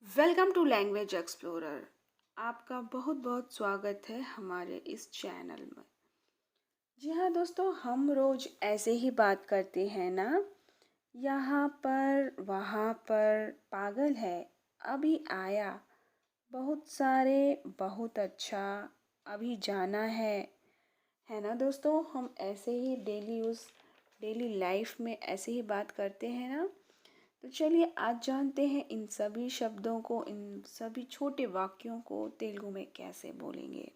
Welcome to language explorer. आपका बहुत बहुत स्वागत है हमारे इस चैनल में। जी हाँ दोस्तों, हम रोज़ ऐसे ही बात करते हैं ना, यहाँ पर वहाँ पर, पागल है, अभी आया, बहुत सारे, बहुत अच्छा, अभी जाना है ना दोस्तों। हम ऐसे ही डेली लाइफ में ऐसे ही बात करते हैं ना। तो चलिए आज जानते हैं इन सभी शब्दों को, इन सभी छोटे वाक्यों को तेलुगु में कैसे बोलेंगे।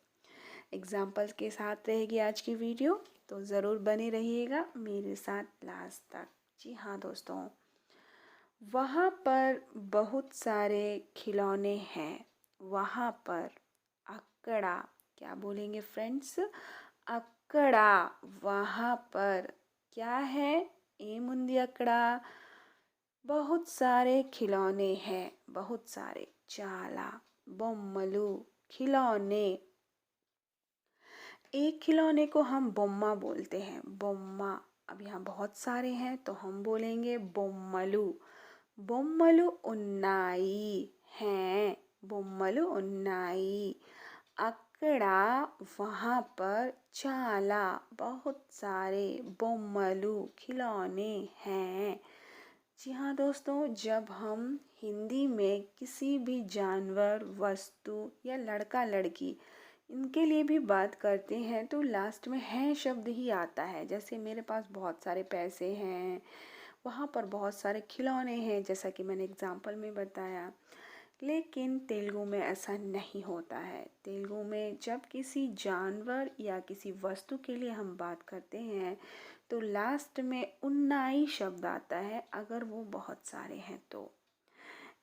एग्जाम्पल्स के साथ रहेगी आज की वीडियो, तो ज़रूर बने रहिएगा मेरे साथ लास्ट तक। जी हाँ दोस्तों, वहाँ पर बहुत सारे खिलौने हैं। वहाँ पर अक्कड़ा, क्या बोलेंगे फ्रेंड्स? अक्कड़ा। वहाँ पर क्या है? ఏముంది అక్కడ? बहुत सारे खिलौने हैं, बहुत सारे, चाला, बोम्मलू, खिलौने। एक खिलौने को हम बोम्मा बोलते हैं, बोम्मा। अब यहाँ बहुत सारे हैं तो हम बोलेंगे बोम्मलू। बोम्मलू उन्नाई हैं, बोम्मलू उन्नाई। अकड़ा, वहाँ पर, चाला, बहुत सारे, बोम्मलू, खिलौने हैं। जी हाँ दोस्तों, जब हम हिंदी में किसी भी जानवर, वस्तु या लड़का लड़की, इनके लिए भी बात करते हैं तो लास्ट में है शब्द ही आता है। जैसे मेरे पास बहुत सारे पैसे हैं, वहाँ पर बहुत सारे खिलौने हैं, जैसा कि मैंने एग्जाम्पल में बताया। लेकिन तेलुगु में ऐसा नहीं होता है। तेलुगु में जब किसी जानवर या किसी वस्तु के लिए हम बात करते हैं तो लास्ट में उन्नाई शब्द आता है, अगर वो बहुत सारे हैं तो।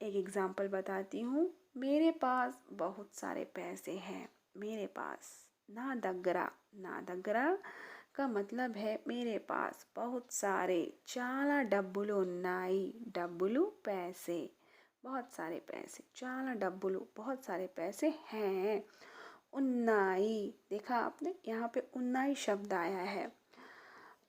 एक एग्जाम्पल बताती हूँ। मेरे पास बहुत सारे पैसे हैं। मेरे पास, ना दग्गरा। ना दग्गरा का मतलब है मेरे पास बहुत सारे, చాలా డబ్బులు ఉన్నాయి। డబ్బులు पैसे, बहुत सारे पैसे, చాలా డబ్బులు, बहुत सारे पैसे हैं। उन्नाई, देखा आपने, यहाँ पे उन्नाई शब्द आया है।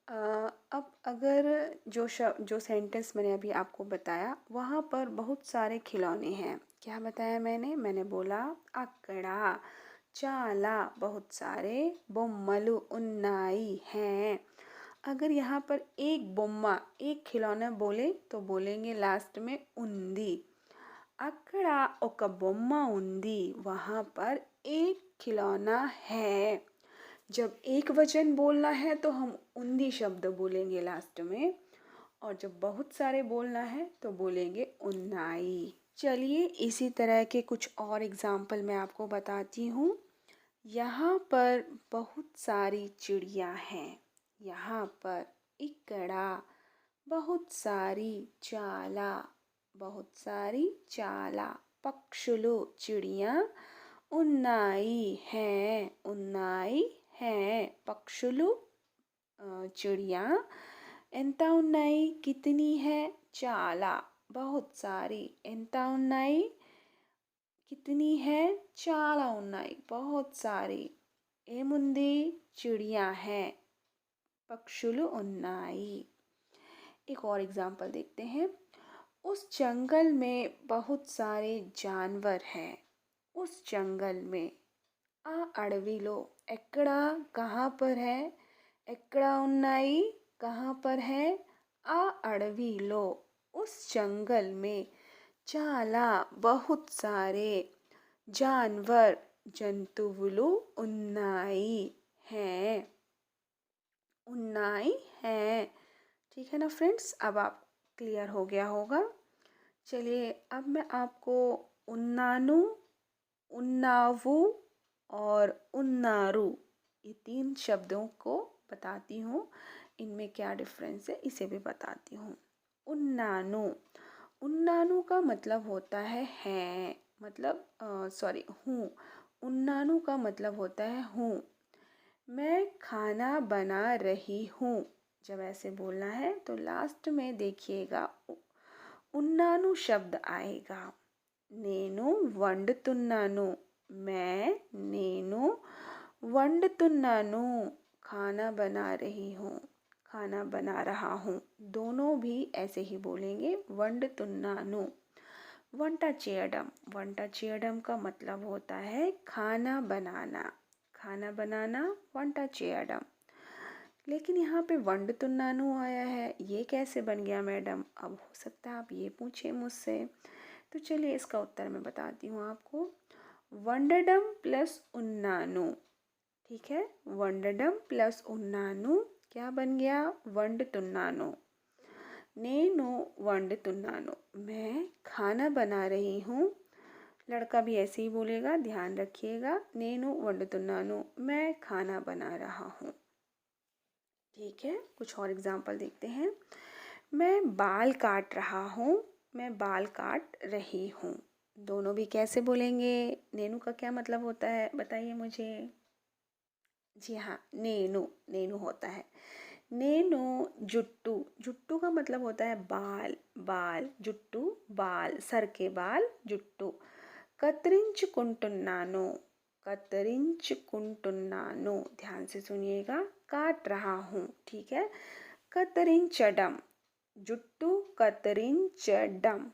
अब अगर जो सेंटेंस मैंने अभी आपको बताया, वहाँ पर बहुत सारे खिलौने हैं। क्या बताया मैंने बोला अकड़ा, चाला, बहुत सारे, बोम्मलू, उन्नाई हैं। अगर यहाँ पर एक बोम्मा, एक खिलौना बोले तो बोलेंगे लास्ट में उंदी। अकड़ा ఒక బొమ్మ ఉంది, वहाँ पर एक खिलौना है। जब एक वचन बोलना है तो हम उन्दी शब्द बोलेंगे लास्ट में, और जब बहुत सारे बोलना है तो बोलेंगे उन्नाई। चलिए इसी तरह के कुछ और एग्जाम्पल मैं आपको बताती हूँ। यहाँ पर बहुत सारी चिड़िया हैं। यहाँ पर इकड़ा, बहुत सारी, चाला, बहुत सारी, चाला, पक्षुलु, चिड़िया, उन्नाई हैं, उन्नाई हैं, पक्षुलु, चिड़िया। ఎంత ఉన్నాయి? कितनी है? चाला, बहुत सारी। ఎంత ఉన్నాయి? कितनी है? చాలా ఉన్నాయి, बहुत सारी। ఏముంది? चिड़िया है, पक्षुलु ఉన్నాయి। एक और एग्जाम्पल देखते हैं। उस जंगल में बहुत सारे जानवर हैं। उस जंगल में, आ अड़विलो, ఎక్కడ, कहाँ पर है? ఎక్కడ ఉన్నాయి, कहाँ पर है? आ अड़विलो, उस जंगल में, చాలా, बहुत सारे, जानवर, జంతువులు ఉన్నాయి, हैं, उन्नाई हैं। ठीक है ना फ्रेंड्स, अब आप क्लियर हो गया होगा। चलिए अब मैं आपको उन्नानु, उन्नावु और उन्नारू, ये तीन शब्दों को बताती हूँ। इनमें क्या डिफरेंस है इसे भी बताती हूँ। उन्नानु, उन्नानु का मतलब होता है, मतलब सॉरी, हूँ। उन्नानु का मतलब होता है हूँ। मैं खाना बना रही हूँ, जब ऐसे बोलना है तो लास्ट में देखिएगा उन्नानु शब्द आएगा। నేను వండుతున్నాను, నేను వండుతున్నాను, खाना बना रही हूँ, खाना बना रहा हूँ। दोनों भी ऐसे ही बोलेंगे, వండుతున్నాను। वंटा चेयडम का मतलब होता है खाना बनाना। खाना बनाना वंटा चेयडम। लेकिन यहाँ पे वंडतुन्नानु आया है, ये कैसे बन गया मैडम? अब हो सकता है आप ये पूछें मुझसे, तो चलिए इसका उत्तर मैं बताती हूँ आपको। वंडडम प्लस उन्नानु, ठीक है, वंडडम प्लस उन्नानु क्या बन गया? वंडतुन्नानु। नेनु वंडतुन्नानु, मैं खाना बना रही हूँ। लड़का भी ऐसे ही बोलेगा, ध्यान रखिएगा। नेनु वंडतुन्नानु, मैं खाना बना रहा हूँ। ठीक है, कुछ और एग्जाम्पल देखते हैं। मैं बाल काट रहा हूँ, मैं बाल काट रही हूँ। दोनों भी कैसे बोलेंगे? नेनु का क्या मतलब होता है बताइए मुझे। जी हाँ, नेनु, नेनु होता है। नेनु जुट्टू, जुट्टू का मतलब होता है बाल, बाल, जुट्टू बाल, सर के बाल, जुट्टू। कतरिंचुकुंटुन्नानो, कतरिंचुकुंटुन्नानो, ध्यान से सुनिएगा, काट रहा हूँ, ठीक है। कतरिंचडम, जुट्टू कतरिंचडम,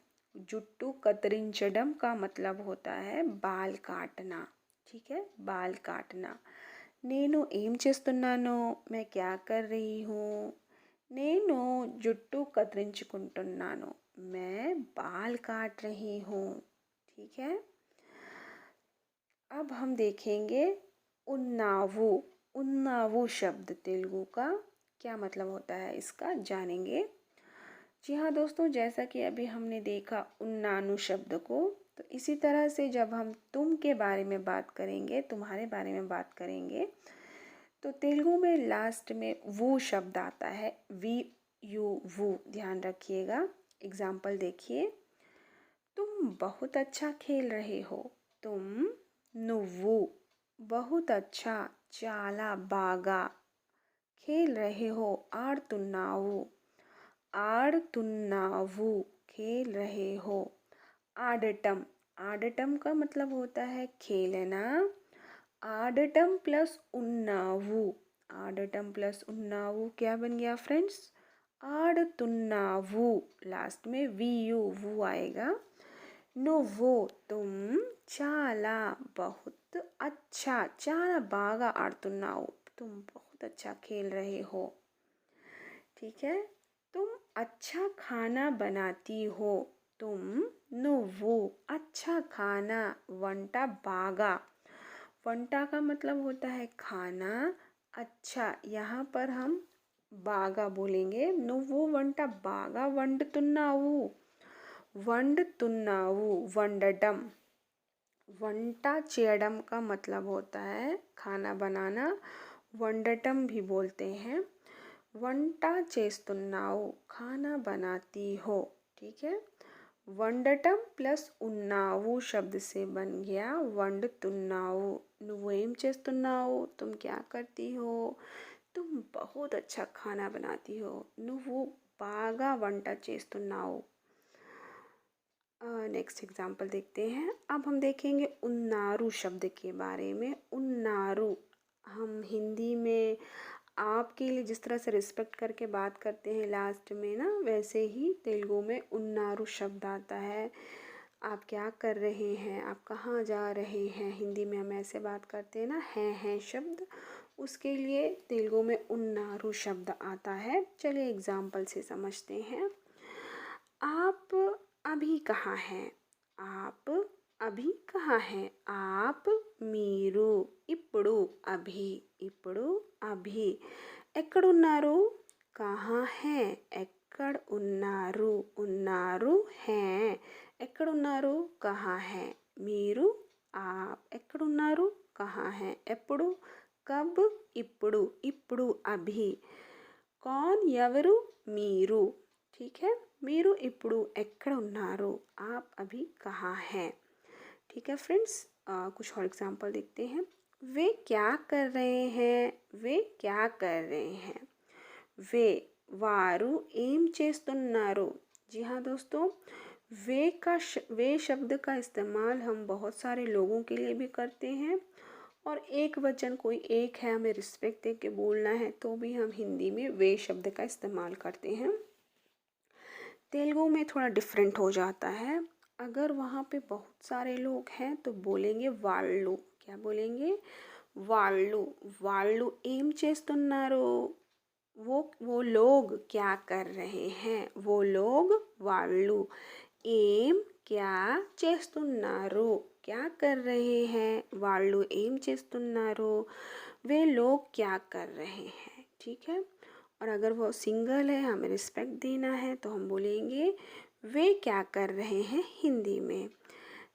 जुट्टू कतरिंचडम का मतलब होता है बाल काटना, ठीक है, बाल काटना। నేను ఏం చేస్తున్నాను, मैं क्या कर रही हूँ। నేను జుట్టు కత్తిరించుకుంటున్నాను, मैं बाल काट रही हूँ, ठीक है। अब हम देखेंगे उन्नावु। उन्नावु शब्द तेलुगु का क्या मतलब होता है, इसका जानेंगे। जी हाँ दोस्तों, जैसा कि अभी हमने देखा उन्नानु शब्द को, तो इसी तरह से जब हम तुम के बारे में बात करेंगे, तुम्हारे बारे में बात करेंगे, तो तेलुगु में लास्ट में वो शब्द आता है, वी यू वो, ध्यान रखिएगा। एग्जाम्पल देखिए, तुम बहुत अच्छा खेल रहे हो, तुम నువ్వు बहुत अच्छा చాలా బాగా खेल रहे हो, ఆడుతున్నావు ఆడుతున్నావు खेल रहे हो। आडटम, आडटम का मतलब होता है खेलना। आडटम प्लस उन्नावु, आडटम प्लस उन्नावु क्या बन गया फ्रेंड्स? आडतुन्नावु, लास्ट में वी यू वो आएगा। నువ్వు तुम చాలా बहुत अच्छा చాలా బాగా ఆడుతున్నావు, तुम बहुत अच्छा खेल रहे हो, ठीक है। तुम अच्छा खाना बनाती हो, तुम నువ్వు अच्छा खाना వంట బాగా, వంట का मतलब होता है खाना, अच्छा यहाँ पर हम బాగా बोलेंगे। నువ్వు వంట బాగా వండుతున్నావు, వండుతున్నావు వండటం। వంట చేయడం का मतलब होता है खाना बनाना, వండటం भी बोलते हैं। వంట చేస్తున్నావు, खाना बनाती हो, ठीक है। వండటం ప్లస్ ఉన్నావు शब्द से बन गया వండుతున్నావు। నువ్వు ఏం చేస్తున్నావు, तुम क्या करती हो, तुम बहुत अच्छा खाना बनाती हो, నువ్వు బాగా వంట చేస్తున్నావు। नेक्स्ट एग्जाम्पल देखते हैं। अब हम देखेंगे उन्नारू शब्द के बारे में। उन्नारू, हम हिंदी में आपके लिए जिस तरह से रिस्पेक्ट करके बात करते हैं लास्ट में ना, वैसे ही तेलुगु में उन्नारू शब्द आता है। आप क्या कर रहे हैं, आप कहाँ जा रहे हैं, हिंदी में हम ऐसे बात करते हैं ना, हैं शब्द, उसके लिए तेलुगु में उन्नारू शब्द आता है। चलिए एग्जाम्पल से समझते हैं। आप अभी कहाँ हैं, आप अभी कहाँ हैं। आप మీరు ఇప్పుడు अभी, ఇప్పుడు अभी। ఎక్కడున్నారు, कहाँ हैं, ఎక్కడ ఉన్నారు, ఉన్నారు हैं। ఎక్కడున్నారు, कहाँ हैं। మీరు आप ఎక్కడున్నారు, कहाँ हैं। ఎప్పుడు, कब, ఇప్పుడు, ఇప్పుడు अभी। कौन ఎవరు, మీరు, ठीक है। మీరు ఇప్పుడు ఎక్కడ ఉన్నారు, आप अभी कहाँ हैं, ठीक है फ्रेंड्स। कुछ और एग्जाम्पल देखते हैं। वे क्या कर रहे हैं, वे क्या कर रहे हैं। वे వారు ఏం చేస్తున్నారు। जी हाँ दोस्तों, वे शब्द का इस्तेमाल हम बहुत सारे लोगों के लिए भी करते हैं, और एक वचन कोई एक है, हमें रिस्पेक्ट दे के बोलना है, तो भी हम हिंदी में वे शब्द का इस्तेमाल करते हैं। तेलुगु में थोड़ा डिफरेंट हो जाता है। अगर वहाँ पे बहुत सारे लोग हैं तो बोलेंगे వాళ్ళు। क्या बोलेंगे? వాళ్ళు। వాళ్ళు ఏం చేస్తున్నారు? वो लोग क्या कर रहे हैं? वो लोग వాళ్ళు ఏం क्या చేస్తున్నారు? क्या कर रहे हैं? వాళ్ళు ఏం చేస్తున్నారు? वे लोग क्या कर रहे हैं? ठीक है। और अगर वो सिंगल है, हमें रिस्पेक्ट देना है, तो हम बोलेंगे वे क्या कर रहे हैं हिंदी में।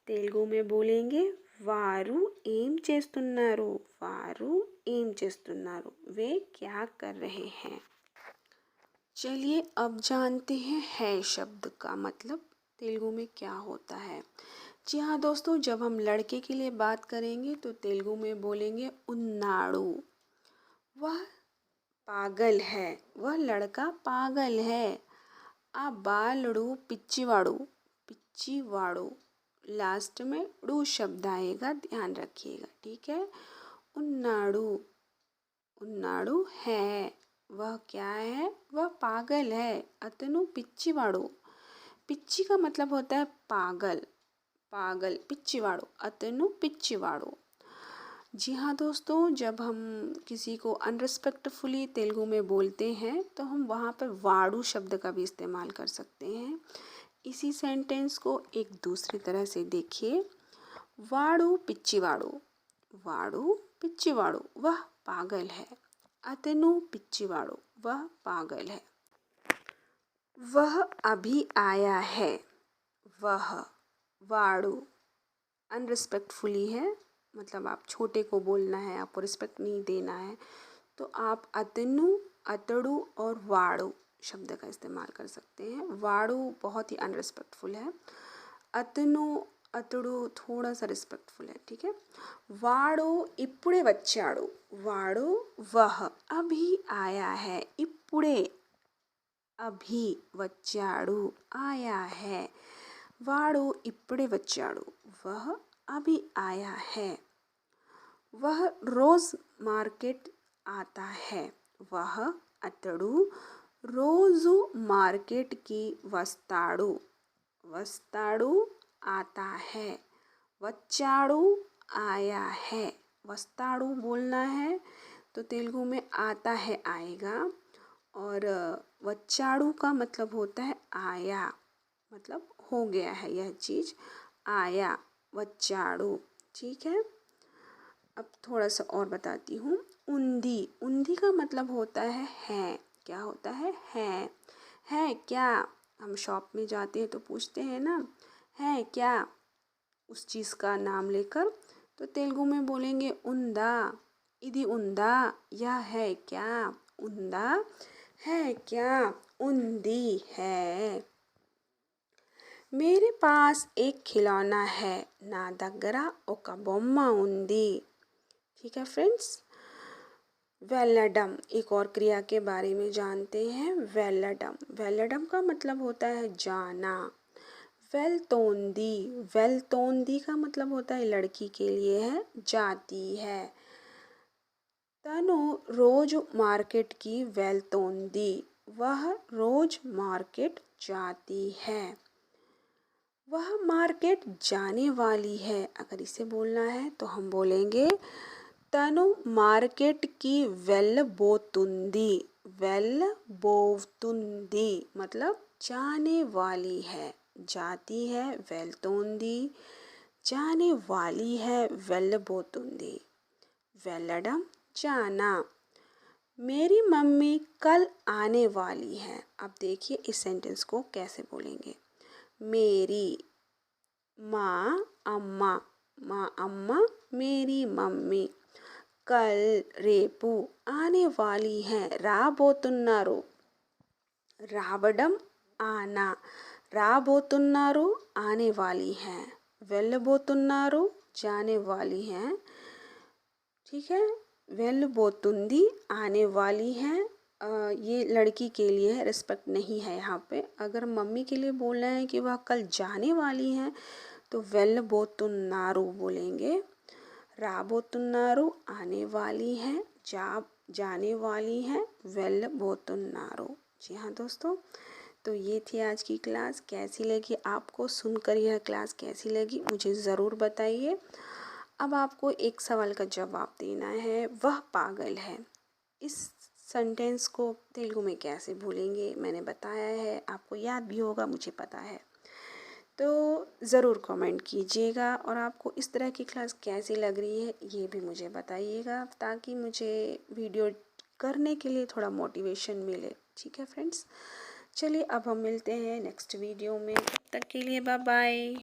तेलुगु में बोलेंगे వారు ఏం చేస్తున్నారు? వారు ఏం చేస్తున్నారు? वे क्या कर रहे हैं? चलिए अब जानते हैं है शब्द का मतलब तेलुगु में क्या होता है। जी हाँ दोस्तों, जब हम लड़के के लिए बात करेंगे तो तेलुगु में बोलेंगे उन्नाडु। वह पागल है, वह लड़का पागल है। आ बालड़ू पिच्चीवाड़ू। पिच्चीवाड़ू लास्ट में डू शब्द आएगा, ध्यान रखिएगा, ठीक है। उन्नाडू। उन्नाडू है, वह क्या है? वह पागल है। अतनु पिच्चीवाड़ू। पिच्ची का मतलब होता है पागल। पागल पिच्चीवाड़ू। अतनु पिच्चीवाड़ू। जी हाँ दोस्तों, जब हम किसी को अनरिस्पेक्टफुली तेलुगु में बोलते हैं तो हम वहाँ पर वाड़ू शब्द का भी इस्तेमाल कर सकते हैं। इसी सेंटेंस को एक दूसरी तरह से देखिए। वाड़ू पिच्चीवाड़ू। वाड़ू पिच्चीवाड़ू, वह पागल है। अतनु पिच्चीवाड़ू, वह पागल है। वह अभी आया है। वह वाड़ू अनरिस्पेक्टफुली है, मतलब आप छोटे को बोलना है, आपको रिस्पेक्ट नहीं देना है, तो आप अतनु, अतड़ू और वाड़ू शब्द का इस्तेमाल कर सकते हैं। वाड़ू बहुत ही अनरिस्पेक्टफुल है। अतनु, अतड़ू थोड़ा सा रिस्पेक्टफुल है, ठीक है। वाड़ू इప్పుడే వచ్చాడు। वाड़ू वह अभी आया है। इప్పుడే अभी వచ్చాడు आया है। वाड़ू इప్పుడే వచ్చాడు, वह अभी आया है। वह रोज मार्केट आता है। वह अतड़ू రోజు मार्केट की వస్తాడు। వస్తాడు आता है। వచ్చాడు आया है। వస్తాడు बोलना है तो तेलुगु में आता है आएगा, और వచ్చాడు का मतलब होता है आया, मतलब हो गया है यह चीज़, आया వచ్చాడు, ठीक है। अब थोड़ा सा और बताती हूँ। उंदी। उंदी का मतलब होता है। क्या होता है क्या। हम शॉप में जाते हैं तो पूछते हैं ना, है क्या, उस चीज़ का नाम लेकर, तो तेलुगु में बोलेंगे उंदा। इदी उंदा, यह है क्या। उंदा है क्या, उंदी है। मेरे पास एक खिलौना है। నా దగ్గర ఒక బొమ్మ ఉంది। ठीक है फ्रेंड्स। वेलडम, एक और क्रिया के बारे में जानते हैं। वेलडम। वेलडम का मतलब होता है जाना। वेलतोंदी। वेलतोंदी का मतलब होता है लड़की के लिए है, जाती है। तनु रोज मार्केट की वेलतोंदी। वह रोज मार्केट जाती है। वह मार्केट जाने वाली है। अगर इसे बोलना है तो हम बोलेंगे तनु मार्केट की వెళ్ళబోతుంది। వెళ్ళబోతుంది मतलब जाने वाली है, जाती है వెళ్తోంది, जाने वाली है వెళ్ళబోతుంది। వెళ్ళడం जाना। मेरी मम्मी कल आने वाली है। अब देखिए इस सेंटेंस को कैसे बोलेंगे। मेरी माँ अम्मा। माँ अम्मा, मेरी मम्मी कल రేపు आने वाली हैं। రాబోతున్నారు। రావడం आना। రాబోతున్నారు आने वाली हैं। వెళ్ళబోతున్నారు जाने वाली हैं, ठीक है। వెళ్ళబోతుంది आने वाली हैं, ये लड़की के लिए है, रिस्पेक्ट नहीं है यहाँ पे। अगर मम्मी के लिए बोलना है कि वह कल जाने वाली हैं तो వెళ్ళబోతున్నారు बोलेंगे। రాబోతున్నారు आने वाली हैं, जाने वाली हैं, వెళ్ళబోతున్నారు। जी हाँ दोस्तों, तो ये थी आज की क्लास। कैसी लगी आपको, सुनकर यह क्लास कैसी लगी मुझे ज़रूर बताइए। अब आपको एक सवाल का जवाब देना है, वह पागल है। इस सेंटेंस को तेलुगु में कैसे भूलेंगे मैंने बताया है, आपको याद भी होगा मुझे पता है। तो ज़रूर कमेंट कीजिएगा और आपको इस तरह की क्लास कैसी लग रही है ये भी मुझे बताइएगा, ताकि मुझे वीडियो करने के लिए थोड़ा मोटिवेशन मिले। ठीक है फ्रेंड्स, चलिए अब हम मिलते हैं नेक्स्ट वीडियो में। तब तक के लिए बाय बाय।